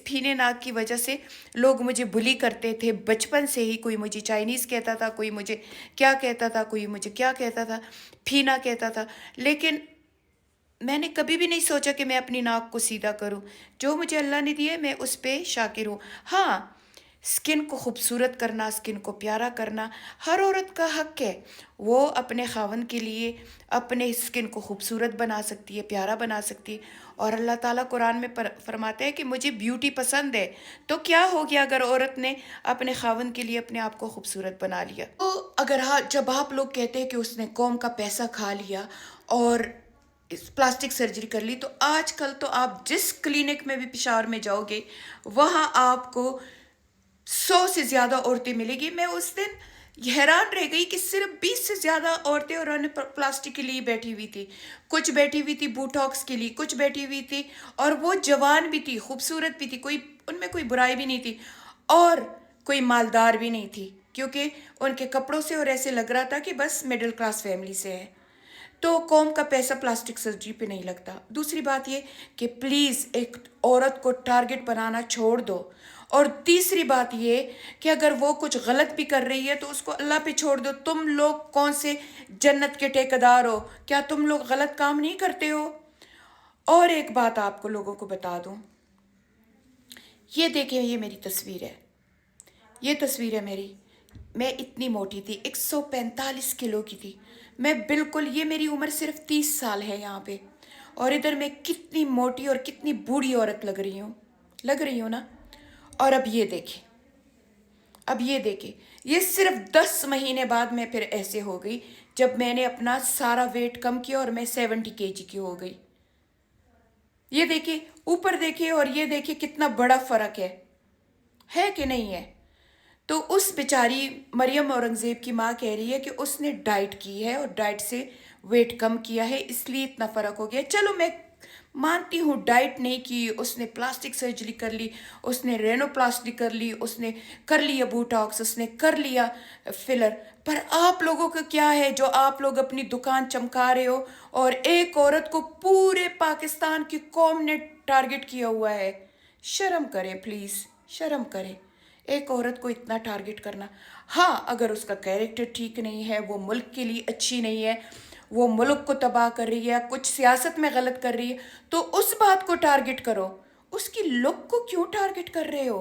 फीने नाक की वजह से लोग मुझे बुली करते थे बचपन से ही। कोई मुझे चाइनीज़ कहता था, कोई मुझे क्या कहता था, कोई मुझे क्या कहता था, फीना कहता था। लेकिन मैंने कभी भी नहीं सोचा कि मैं अपनी नाक को सीधा करूं। जो मुझे अल्लाह ने दिया है मैं उस पे शाकिर हूँ। हाँ, स्किन को खूबसूरत करना, स्किन को प्यारा करना हर औरत का हक है। वो अपने खावंद के लिए अपने स्किन को खूबसूरत बना सकती है, प्यारा बना सकती है। और अल्लाह ताला कुरान में फरमाते हैं कि मुझे ब्यूटी पसंद है। तो क्या हो गया अगर औरत ने अपने खावंद के लिए अपने आप को खूबसूरत बना लिया? तो अगर हाँ, जब आप लोग कहते हैं कि उसने कौम का पैसा खा लिया और प्लास्टिक सर्जरी कर ली, तो आजकल तो आप जिस क्लिनिक में भी पेशावर में जाओगे वहाँ आपको 100 से ज़्यादा औरतें मिलेगी। मैं उस दिन हैरान रह गई कि सिर्फ 20 से ज़्यादा औरतें उन्होंने प्लास्टिक के लिए बैठी हुई थी। कुछ बैठी हुई थी बोटॉक्स के लिए, कुछ बैठी हुई थी, और वो जवान भी थी, खूबसूरत भी थी, कोई उनमें कोई बुराई भी नहीं थी और कोई मालदार भी नहीं थी, क्योंकि उनके कपड़ों से और ऐसे लग रहा था कि बस मिडिल क्लास फैमिली से है। तो कौम का पैसा प्लास्टिक सर्जरी पे नहीं लगता। दूसरी बात ये कि प्लीज़ एक औरत को टारगेट बनाना छोड़ दो। और तीसरी बात ये कि अगर वो कुछ गलत भी कर रही है तो उसको अल्लाह पे छोड़ दो। तुम लोग कौन से जन्नत के ठेकेदार हो? क्या तुम लोग गलत काम नहीं करते हो? और एक बात आपको लोगों को बता दूं, ये देखें, ये मेरी तस्वीर है, ये तस्वीर है मेरी। मैं इतनी मोटी थी, 145 किलो की थी मैं, बिल्कुल। ये मेरी उम्र सिर्फ 30 साल है यहाँ पे, और इधर मैं कितनी मोटी और कितनी बूढ़ी औरत लग रही हूँ ना। और अब ये देखें, अब ये देखें, ये सिर्फ 10 महीने बाद मैं फिर ऐसे हो गई, जब मैंने अपना सारा वेट कम किया और मैं 70 केजी की हो गई। ये देखिए, ऊपर देखिए और ये देखिए, कितना बड़ा फर्क है कि नहीं है? तो उस बेचारी मरियम औरंगज़ेब की माँ कह रही है कि उसने डाइट की है और डाइट से वेट कम किया है, इसलिए इतना फ़र्क हो गया। चलो, मैं मानती हूँ डाइट नहीं की, उसने प्लास्टिक सर्जरी कर ली, उसने रेनोप्लास्टी कर ली, उसने कर लिया बोटॉक्स, उसने कर लिया फिलर। पर आप लोगों का क्या है जो आप लोग अपनी दुकान चमका रहे हो और एक औरत को पूरे पाकिस्तान की कौम ने टारगेट किया हुआ है? शर्म करें प्लीज़, शर्म करें एक औरत को इतना टारगेट करना। हाँ, अगर उसका कैरेक्टर ठीक नहीं है, वो मुल्क के लिए अच्छी नहीं है, वो मुल्क को तबाह कर रही है, कुछ सियासत में गलत कर रही है, तो उस बात को टारगेट करो। उसकी लुक को क्यों टारगेट कर रहे हो?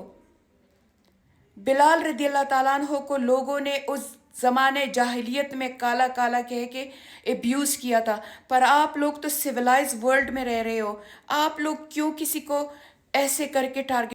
बिलाल रदी अल्लाह ताला अन्हो को लोगों ने उस ज़माने जाहिलियत में काला काला कह के एब्यूज़ किया था, पर आप लोग तो सिविलाइज वर्ल्ड में रह रहे हो। आप लोग क्यों किसी को ऐसे करके टारगेट